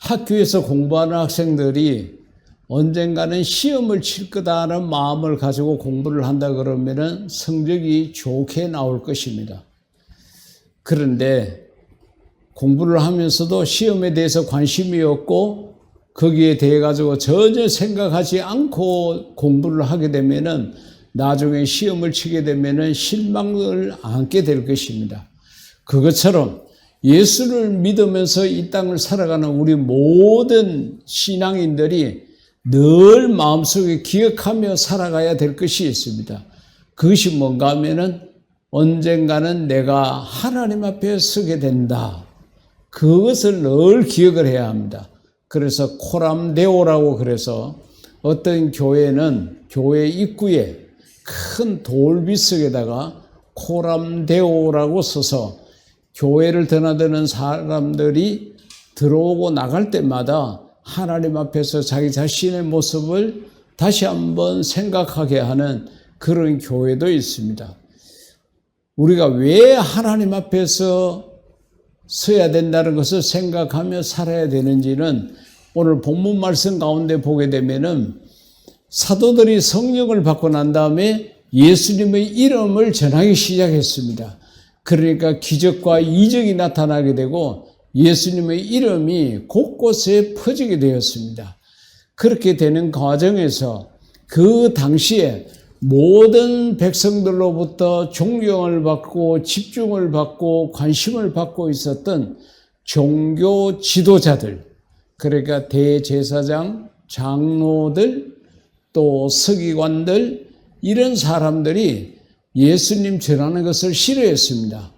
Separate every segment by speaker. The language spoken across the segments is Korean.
Speaker 1: 학교에서 공부하는 학생들이 언젠가는 시험을 칠 거다라는 마음을 가지고 공부를 한다 그러면은 성적이 좋게 나올 것입니다. 그런데 공부를 하면서도 시험에 대해서 관심이 없고 거기에 대해 가지고 전혀 생각하지 않고 공부를 하게 되면은 나중에 시험을 치게 되면은 실망을 안게 될 것입니다. 그것처럼 예수를 믿으면서 이 땅을 살아가는 우리 모든 신앙인들이 늘 마음속에 기억하며 살아가야 될 것이 있습니다. 그것이 뭔가 하면은 언젠가는 내가 하나님 앞에 서게 된다. 그것을 늘 기억을 해야 합니다. 그래서 코람데오라고 그래서 어떤 교회는 교회 입구에 큰 돌비석에다가 코람데오라고 써서 교회를 드나드는 사람들이 들어오고 나갈 때마다 하나님 앞에서 자기 자신의 모습을 다시 한번 생각하게 하는 그런 교회도 있습니다. 우리가 왜 하나님 앞에서 서야 된다는 것을 생각하며 살아야 되는지는 오늘 본문 말씀 가운데 보게 되면은 사도들이 성령을 받고 난 다음에 예수님의 이름을 전하기 시작했습니다. 그러니까 기적과 이적이 나타나게 되고 예수님의 이름이 곳곳에 퍼지게 되었습니다. 그렇게 되는 과정에서 그 당시에 모든 백성들로부터 존경을 받고 집중을 받고 관심을 받고 있었던 종교 지도자들, 그러니까 대제사장, 장로들, 또 서기관들, 이런 사람들이 예수님 전하는 것을 싫어했습니다.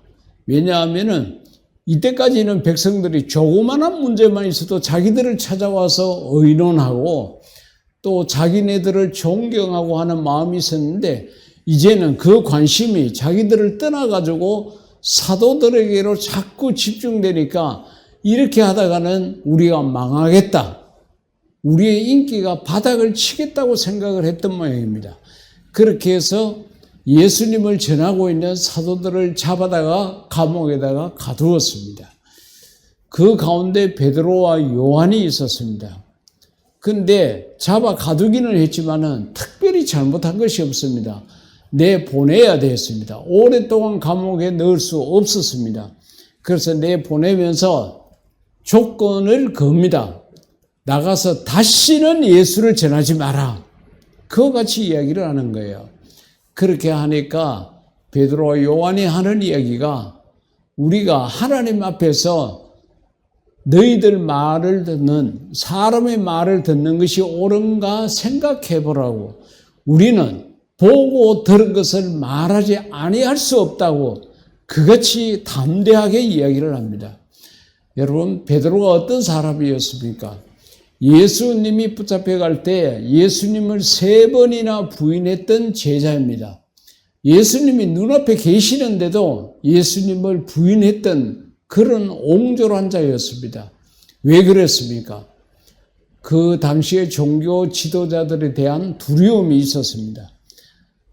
Speaker 1: 왜냐하면은 이때까지는 백성들이 조그마한 문제만 있어도 자기들을 찾아와서 의논하고 또 자기네들을 존경하고 하는 마음이 있었는데 이제는 그 관심이 자기들을 떠나가지고 사도들에게로 자꾸 집중되니까 이렇게 하다가는 우리가 망하겠다. 우리의 인기가 바닥을 치겠다고 생각을 했던 모양입니다. 그렇게 해서 예수님을 전하고 있는 사도들을 잡아다가 감옥에다가 가두었습니다. 그 가운데 베드로와 요한이 있었습니다. 근데 잡아 가두기는 했지만은 특별히 잘못한 것이 없습니다. 내보내야 되었습니다. 오랫동안 감옥에 넣을 수 없었습니다. 그래서 내보내면서 조건을 겁니다. 나가서 다시는 예수를 전하지 마라. 그와 같이 이야기를 하는 거예요. 그렇게 하니까 베드로와 요한이 하는 이야기가 우리가 하나님 앞에서 너희들 말을 듣는 사람의 말을 듣는 것이 옳은가 생각해 보라고. 우리는 보고 들은 것을 말하지 아니할 수 없다고 그같이 담대하게 이야기를 합니다. 여러분, 베드로가 어떤 사람이었습니까? 예수님이 붙잡혀 갈 때 예수님을 3번이나 부인했던 제자입니다. 예수님이 눈앞에 계시는데도 예수님을 부인했던 그런 옹졸한 자였습니다. 왜 그랬습니까? 그 당시에 종교 지도자들에 대한 두려움이 있었습니다.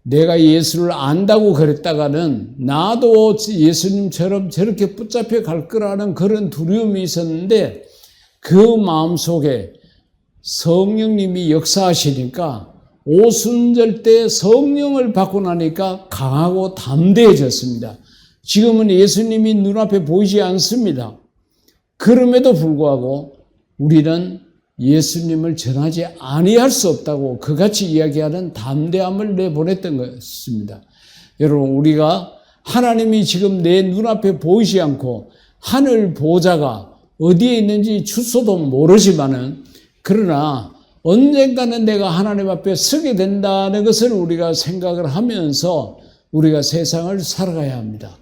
Speaker 1: 내가 예수를 안다고 그랬다가는 나도 예수님처럼 저렇게 붙잡혀 갈 거라는 그런 두려움이 있었는데 그 마음속에 성령님이 역사하시니까 오순절 때 성령을 받고 나니까 강하고 담대해졌습니다. 지금은 예수님이 눈앞에 보이지 않습니다. 그럼에도 불구하고 우리는 예수님을 전하지 아니할 수 없다고 그같이 이야기하는 담대함을 내보냈던 것입니다. 여러분, 우리가 하나님이 지금 내 눈앞에 보이지 않고 하늘 보좌가 어디에 있는지 주소도 모르지만은 그러나 언젠가는 내가 하나님 앞에 서게 된다는 것을 우리가 생각을 하면서 우리가 세상을 살아가야 합니다.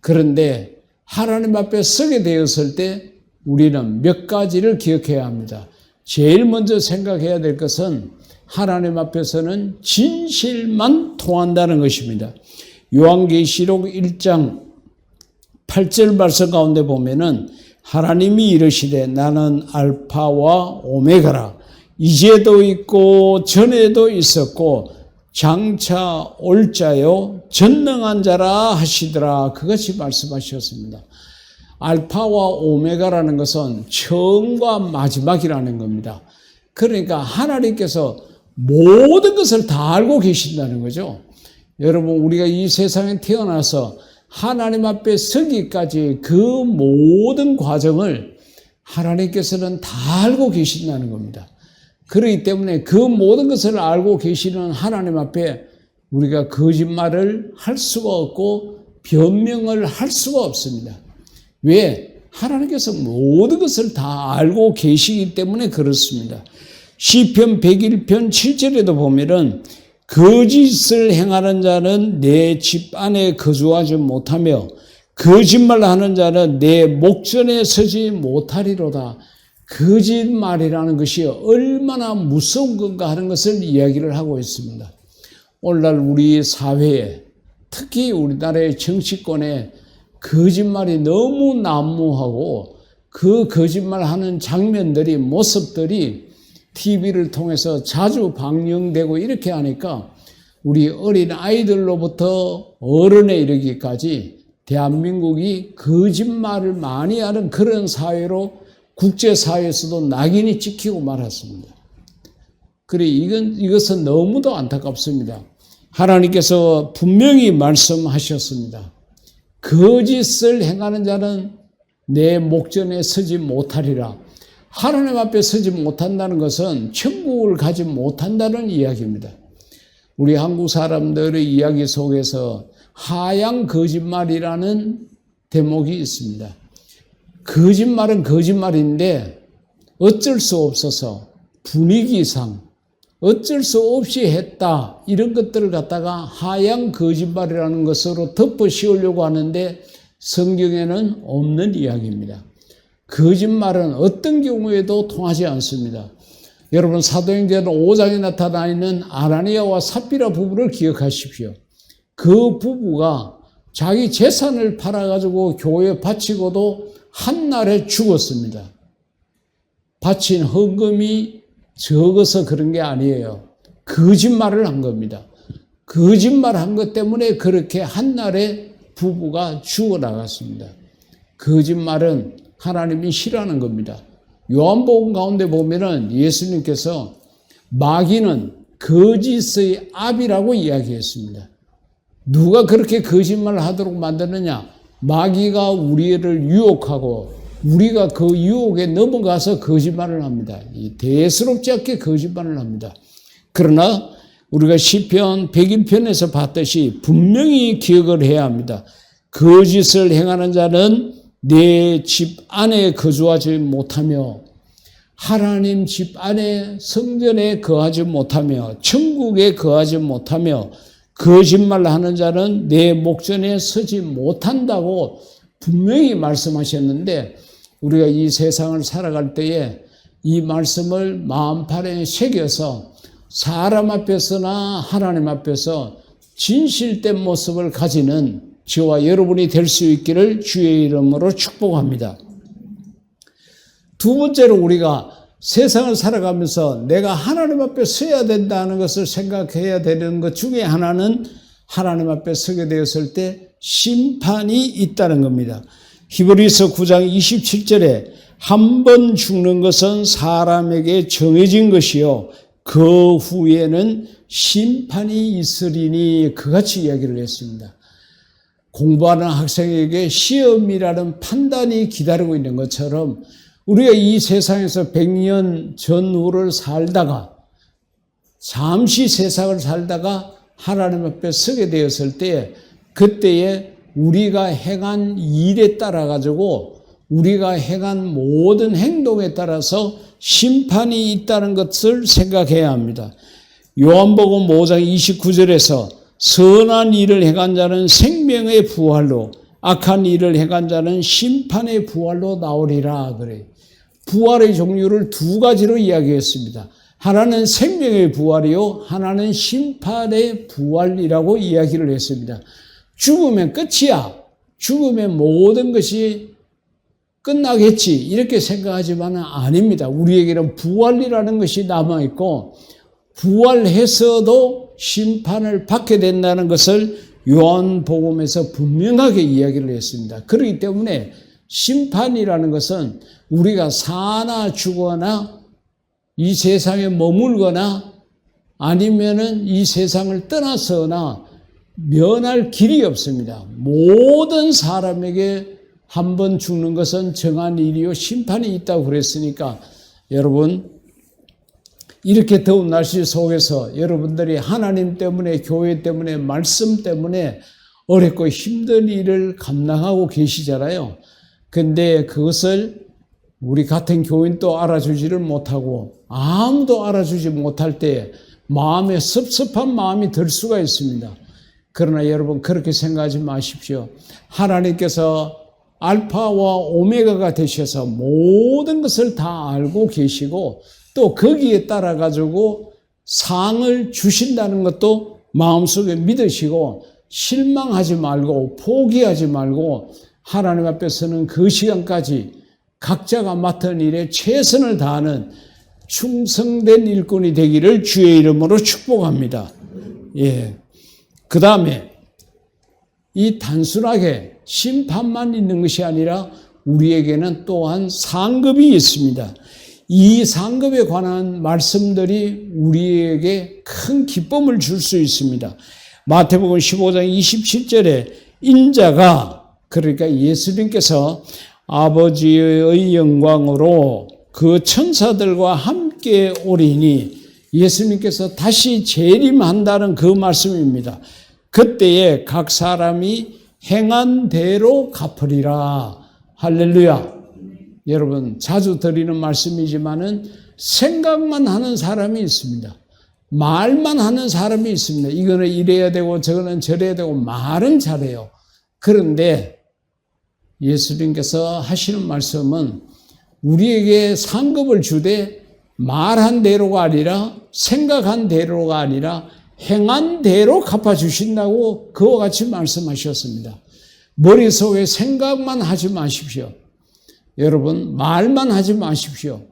Speaker 1: 그런데 하나님 앞에 서게 되었을 때 우리는 몇 가지를 기억해야 합니다. 제일 먼저 생각해야 될 것은 하나님 앞에서는 진실만 통한다는 것입니다. 요한계시록 1장 8절 말씀 가운데 보면은 하나님이 이르시되 나는 알파와 오메가라. 이제도 있고 전에도 있었고 장차 올 자요 전능한 자라 하시더라. 그것이 말씀하셨습니다. 알파와 오메가라는 것은 처음과 마지막이라는 겁니다. 그러니까 하나님께서 모든 것을 다 알고 계신다는 거죠. 여러분, 우리가 이 세상에 태어나서 하나님 앞에 서기까지 그 모든 과정을 하나님께서는 다 알고 계신다는 겁니다. 그렇기 때문에 그 모든 것을 알고 계시는 하나님 앞에 우리가 거짓말을 할 수가 없고 변명을 할 수가 없습니다. 왜? 하나님께서 모든 것을 다 알고 계시기 때문에 그렇습니다. 시편 101편 7절에도 보면은 거짓을 행하는 자는 내 집 안에 거주하지 못하며 거짓말하는 자는 내 목전에 서지 못하리로다. 거짓말이라는 것이 얼마나 무서운 건가 하는 것을 이야기를 하고 있습니다. 오늘날 우리 사회에, 특히 우리나라의 정치권에 거짓말이 너무 난무하고 그 거짓말하는 장면들이, 모습들이 TV를 통해서 자주 방영되고 이렇게 하니까 우리 어린 아이들로부터 어른에 이르기까지 대한민국이 거짓말을 많이 하는 그런 사회로 국제사회에서도 낙인이 찍히고 말았습니다. 그래, 이것은 너무도 안타깝습니다. 하나님께서 분명히 말씀하셨습니다. 거짓을 행하는 자는 내 목전에 서지 못하리라. 하나님 앞에 서지 못한다는 것은 천국을 가지 못한다는 이야기입니다. 우리 한국 사람들의 이야기 속에서 하양 거짓말이라는 대목이 있습니다. 거짓말은 거짓말인데 어쩔 수 없어서 분위기상 어쩔 수 없이 했다, 이런 것들을 갖다가 하양 거짓말이라는 것으로 덮어 씌우려고 하는데 성경에는 없는 이야기입니다. 거짓말은 어떤 경우에도 통하지 않습니다. 여러분, 사도행전 5장에 나타나 있는 아나니아와 삽비라 부부를 기억하십시오. 그 부부가 자기 재산을 팔아가지고 교회에 바치고도 한날에 죽었습니다. 바친 헌금이 적어서 그런 게 아니에요. 거짓말을 한 겁니다. 거짓말한 것 때문에 그렇게 한날에 부부가 죽어나갔습니다. 거짓말은 하나님이 싫어하는 겁니다. 요한복음 가운데 보면은 예수님께서 마귀는 거짓의 압이라고 이야기했습니다. 누가 그렇게 거짓말을 하도록 만드느냐? 마귀가 우리를 유혹하고 우리가 그 유혹에 넘어가서 거짓말을 합니다. 대수롭지 않게 거짓말을 합니다. 그러나 우리가 시편 101편에서 봤듯이 분명히 기억을 해야 합니다. 거짓을 행하는 자는 내 집 안에 거주하지 못하며 하나님 집 안에 성전에 거하지 못하며 천국에 거하지 못하며 거짓말하는 자는 내 목전에 서지 못한다고 분명히 말씀하셨는데 우리가 이 세상을 살아갈 때에 이 말씀을 마음판에 새겨서 사람 앞에서나 하나님 앞에서 진실된 모습을 가지는 저와 여러분이 될 수 있기를 주의 이름으로 축복합니다. 두 번째로 우리가 세상을 살아가면서 내가 하나님 앞에 서야 된다는 것을 생각해야 되는 것 중에 하나는 하나님 앞에 서게 되었을 때 심판이 있다는 겁니다. 히브리서 9장 27절에 한 번 죽는 것은 사람에게 정해진 것이요 그 후에는 심판이 있으리니 그같이 이야기를 했습니다. 공부하는 학생에게 시험이라는 판단이 기다리고 있는 것처럼 우리가 이 세상에서 100년 전후를 살다가 잠시 세상을 살다가 하나님 앞에 서게 되었을 때 그때에 우리가 행한 일에 따라 가지고 우리가 행한 모든 행동에 따라서 심판이 있다는 것을 생각해야 합니다. 요한복음 5장 29절에서 선한 일을 행한 자는 생명의 부활로 악한 일을 행한 자는 심판의 부활로 나오리라 그래요. 부활의 종류를 두 가지로 이야기했습니다. 하나는 생명의 부활이요 하나는 심판의 부활이라고 이야기를 했습니다. 죽으면 끝이야. 죽으면 모든 것이 끝나겠지 이렇게 생각하지만 아닙니다. 우리에게는 부활이라는 것이 남아있고 부활해서도 심판을 받게 된다는 것을 요한복음에서 분명하게 이야기를 했습니다. 그렇기 때문에 심판이라는 것은 우리가 사나 죽거나 이 세상에 머물거나 아니면은 이 세상을 떠나서나 면할 길이 없습니다. 모든 사람에게 한 번 죽는 것은 정한 일이요 심판이 있다고 그랬으니까 여러분 이렇게 더운 날씨 속에서 여러분들이 하나님 때문에 교회 때문에 말씀 때문에 어렵고 힘든 일을 감당하고 계시잖아요. 근데 그것을 우리 같은 교인도 알아주지를 못하고 아무도 알아주지 못할 때 마음에 섭섭한 마음이 들 수가 있습니다. 그러나 여러분 그렇게 생각하지 마십시오. 하나님께서 알파와 오메가가 되셔서 모든 것을 다 알고 계시고 또 거기에 따라 가지고 상을 주신다는 것도 마음속에 믿으시고 실망하지 말고 포기하지 말고 하나님 앞에서는 그 시간까지 각자가 맡은 일에 최선을 다하는 충성된 일꾼이 되기를 주의 이름으로 축복합니다. 예. 그 다음에 이 단순하게 심판만 있는 것이 아니라 우리에게는 또한 상급이 있습니다. 이 상급에 관한 말씀들이 우리에게 큰 기쁨을 줄 수 있습니다. 마태복음 15장 27절에 인자가 그러니까 예수님께서 아버지의 영광으로 그 천사들과 함께 오리니 예수님께서 다시 재림한다는 그 말씀입니다. 그때에 각 사람이 행한 대로 갚으리라. 할렐루야. 여러분 자주 드리는 말씀이지만은 생각만 하는 사람이 있습니다. 말만 하는 사람이 있습니다. 이거는 이래야 되고 저거는 저래야 되고 말은 잘해요. 그런데 예수님께서 하시는 말씀은 우리에게 상급을 주되 말한 대로가 아니라 생각한 대로가 아니라 행한 대로 갚아주신다고 그와 같이 말씀하셨습니다. 머릿속에 생각만 하지 마십시오. 여러분 말만 하지 마십시오.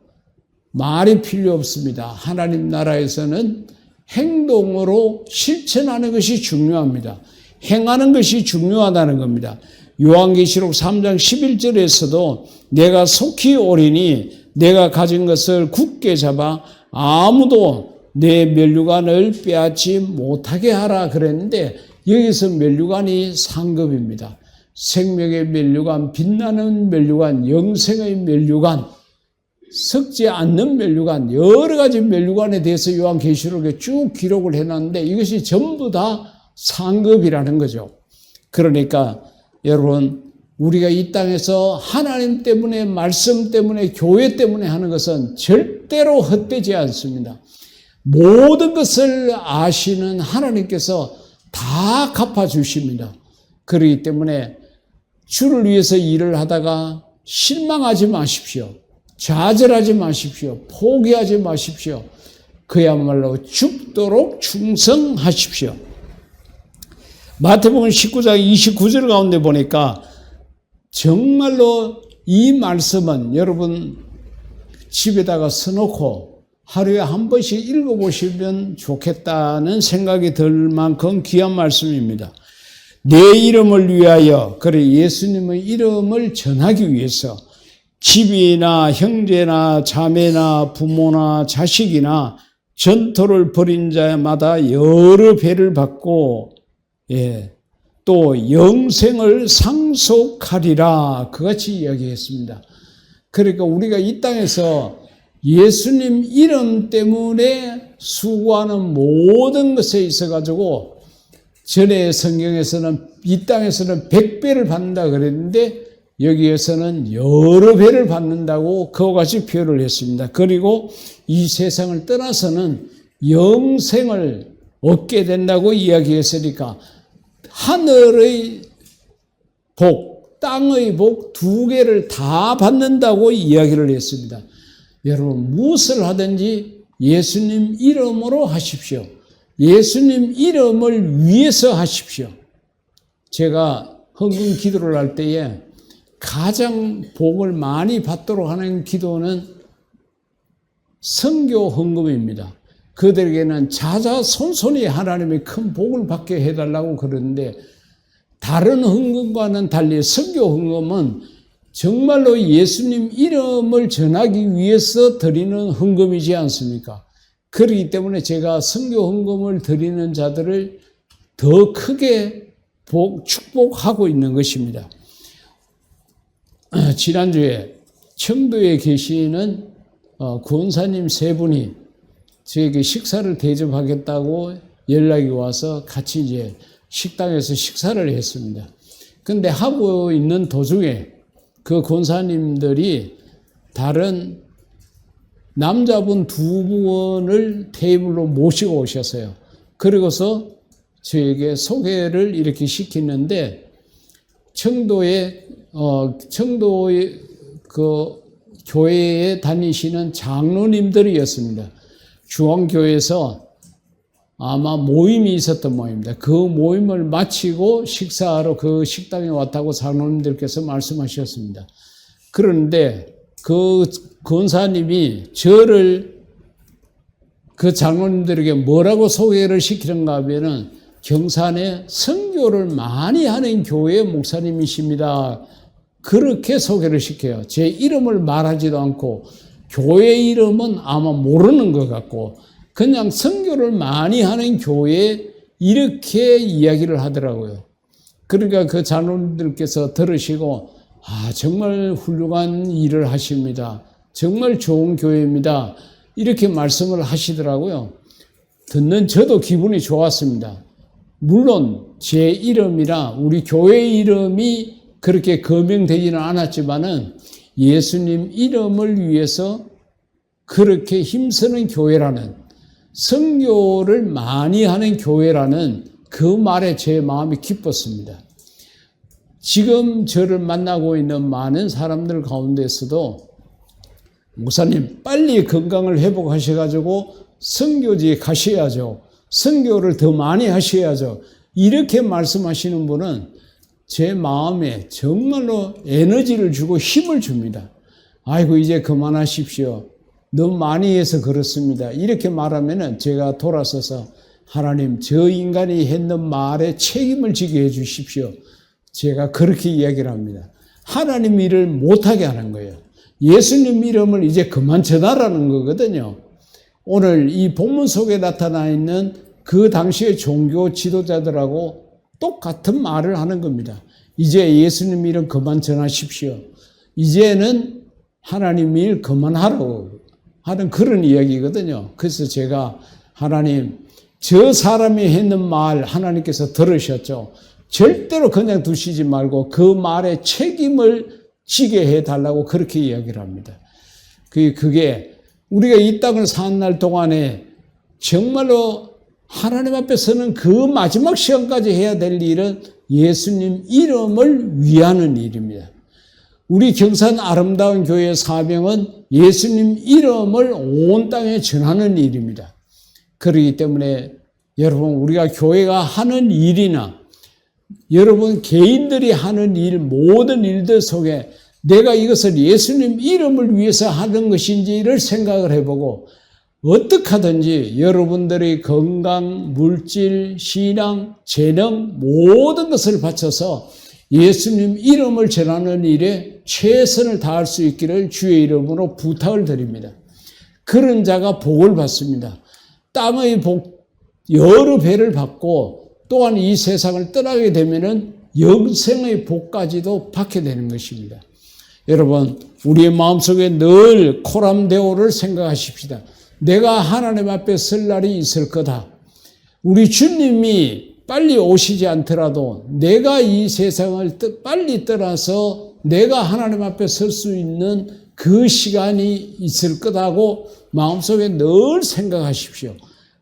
Speaker 1: 말이 필요 없습니다. 하나님 나라에서는 행동으로 실천하는 것이 중요합니다. 행하는 것이 중요하다는 겁니다. 요한계시록 3장 11절에서도 내가 속히 오리니 내가 가진 것을 굳게 잡아 아무도 내 면류관을 빼앗지 못하게 하라 그랬는데 여기서 면류관이 상급입니다. 생명의 면류관, 빛나는 면류관, 영생의 면류관, 썩지 않는 면류관, 여러 가지 면류관에 대해서 요한계시록에 쭉 기록을 해놨는데 이것이 전부 다 상급이라는 거죠. 그러니까 여러분 우리가 이 땅에서 하나님 때문에 말씀 때문에 교회 때문에 하는 것은 절대로 헛되지 않습니다. 모든 것을 아시는 하나님께서 다 갚아주십니다. 그렇기 때문에 주를 위해서 일을 하다가 실망하지 마십시오. 좌절하지 마십시오. 포기하지 마십시오. 그야말로 죽도록 충성하십시오. 마태복음 19장 29절 가운데 보니까 정말로 이 말씀은 여러분 집에다가 써놓고 하루에 한 번씩 읽어보시면 좋겠다는 생각이 들 만큼 귀한 말씀입니다. 내 이름을 위하여, 그래 예수님의 이름을 전하기 위해서 집이나 형제나 자매나 부모나 자식이나 전토를 벌인 자마다 여러 배를 받고 또 영생을 상속하리라 그같이 이야기했습니다. 그러니까 우리가 이 땅에서 예수님 이름 때문에 수고하는 모든 것에 있어가지고 전에 성경에서는 이 땅에서는 100배를 받는다 그랬는데 여기에서는 여러 배를 받는다고 그와 같이 표현을 했습니다. 그리고 이 세상을 떠나서는 영생을 얻게 된다고 이야기했으니까 하늘의 복, 땅의 복 두 개를 다 받는다고 이야기를 했습니다. 여러분 무엇을 하든지 예수님 이름으로 하십시오. 예수님 이름을 위해서 하십시오. 제가 헌금 기도를 할 때에 가장 복을 많이 받도록 하는 기도는 선교 헌금입니다. 그들에게는 자자손손이 하나님의 큰 복을 받게 해달라고 그러는데 다른 헌금과는 달리 선교 헌금은 정말로 예수님 이름을 전하기 위해서 드리는 헌금이지 않습니까? 그렇기 때문에 제가 선교 헌금을 드리는 자들을 더 크게 축복하고 있는 것입니다. 지난주에 청도에 계시는 권사님 세 분이 저에게 식사를 대접하겠다고 연락이 와서 같이 이제 식당에서 식사를 했습니다. 근데 하고 있는 도중에 그 권사님들이 다른 남자분 두 분을 테이블로 모시고 오셨어요. 그리고서 저에게 소개를 이렇게 시키는데 청도의 그 교회에 다니시는 장로님들이었습니다. 중앙교회에서 아마 모임이 있었던 모임입니다. 그 모임을 마치고 식사하러 그 식당에 왔다고 장로님들께서 말씀하셨습니다. 그런데 그 권사님이 저를 그 장로님들에게 뭐라고 소개를 시키는가 하면은 경산에 선교를 많이 하는 교회 목사님이십니다. 그렇게 소개를 시켜요. 제 이름을 말하지도 않고 교회 이름은 아마 모르는 것 같고 그냥 선교를 많이 하는 교회 이렇게 이야기를 하더라고요. 그러니까 그 장로님들께서 들으시고 정말 훌륭한 일을 하십니다. 정말 좋은 교회입니다. 이렇게 말씀을 하시더라고요. 듣는 저도 기분이 좋았습니다. 물론 제 이름이라 우리 교회 이름이 그렇게 거명되지는 않았지만은 예수님 이름을 위해서 그렇게 힘쓰는 교회라는 선교를 많이 하는 교회라는 그 말에 제 마음이 기뻤습니다. 지금 저를 만나고 있는 많은 사람들 가운데서도 목사님 빨리 건강을 회복하셔가지고 선교지에 가셔야죠. 선교를 더 많이 하셔야죠. 이렇게 말씀하시는 분은 제 마음에 정말로 에너지를 주고 힘을 줍니다. 아이고 이제 그만하십시오. 너무 많이 해서 그렇습니다. 이렇게 말하면은 제가 돌아서서 하나님 저 인간이 했는 말에 책임을 지게 해 주십시오. 제가 그렇게 이야기를 합니다. 하나님 일을 못하게 하는 거예요. 예수님 이름을 이제 그만 전하라는 거거든요. 오늘 이 본문 속에 나타나 있는 그 당시의 종교 지도자들하고 똑같은 말을 하는 겁니다. 이제 예수님 이름 그만 전하십시오. 이제는 하나님 일 그만하라고 하는 그런 이야기거든요. 그래서 제가 하나님 저 사람이 했는 말 하나님께서 들으셨죠. 절대로 그냥 두시지 말고 그 말에 책임을 지게 해달라고 그렇게 이야기를 합니다. 그게 우리가 이 땅을 사는 날 동안에 정말로 하나님 앞에 서는 그 마지막 시간까지 해야 될 일은 예수님 이름을 위하는 일입니다. 우리 경산 아름다운 교회의 사명은 예수님 이름을 온 땅에 전하는 일입니다. 그렇기 때문에 여러분 우리가 교회가 하는 일이나 여러분 개인들이 하는 일 모든 일들 속에 내가 이것을 예수님 이름을 위해서 하는 것인지를 생각을 해보고 어떻게 하든지 여러분들의 건강, 물질, 신앙, 재능 모든 것을 바쳐서 예수님 이름을 전하는 일에 최선을 다할 수 있기를 주의 이름으로 부탁을 드립니다. 그런 자가 복을 받습니다. 땅의 복 여러 배를 받고 또한 이 세상을 떠나게 되면은 영생의 복까지도 받게 되는 것입니다. 여러분 우리의 마음속에 늘 코람데오를 생각하십시다. 내가 하나님 앞에 설 날이 있을 거다. 우리 주님이 빨리 오시지 않더라도 내가 이 세상을 빨리 떠나서 내가 하나님 앞에 설 수 있는 그 시간이 있을 거다고 마음속에 늘 생각하십시오.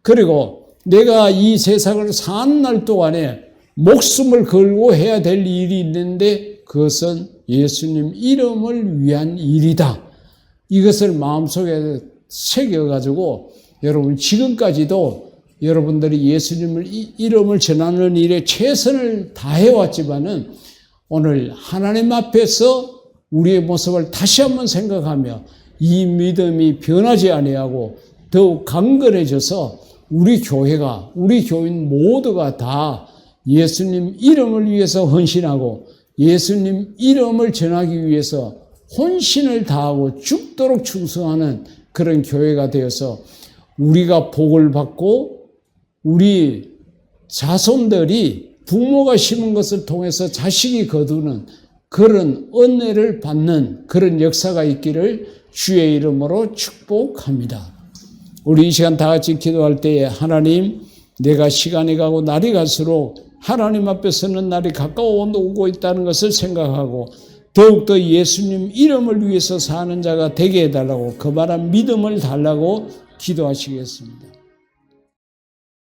Speaker 1: 그리고 내가 이 세상을 사는 날 동안에 목숨을 걸고 해야 될 일이 있는데 그것은 예수님 이름을 위한 일이다. 이것을 마음속에 새겨가지고 여러분 지금까지도 여러분들이 예수님을 이름을 전하는 일에 최선을 다해왔지만은 오늘 하나님 앞에서 우리의 모습을 다시 한번 생각하며 이 믿음이 변하지 아니하고 더욱 강건해져서 우리 교회가 우리 교인 모두가 다 예수님 이름을 위해서 헌신하고 예수님 이름을 전하기 위해서 혼신을 다하고 죽도록 충성하는 그런 교회가 되어서 우리가 복을 받고 우리 자손들이 부모가 심은 것을 통해서 자식이 거두는 그런 은혜를 받는 그런 역사가 있기를 주의 이름으로 축복합니다. 우리 이 시간 다 같이 기도할 때에 하나님, 내가 시간이 가고 날이 갈수록 하나님 앞에 서는 날이 가까워 오고 있다는 것을 생각하고 더욱더 예수님 이름을 위해서 사는 자가 되게 해달라고 그 말한 믿음을 달라고 기도하시겠습니다.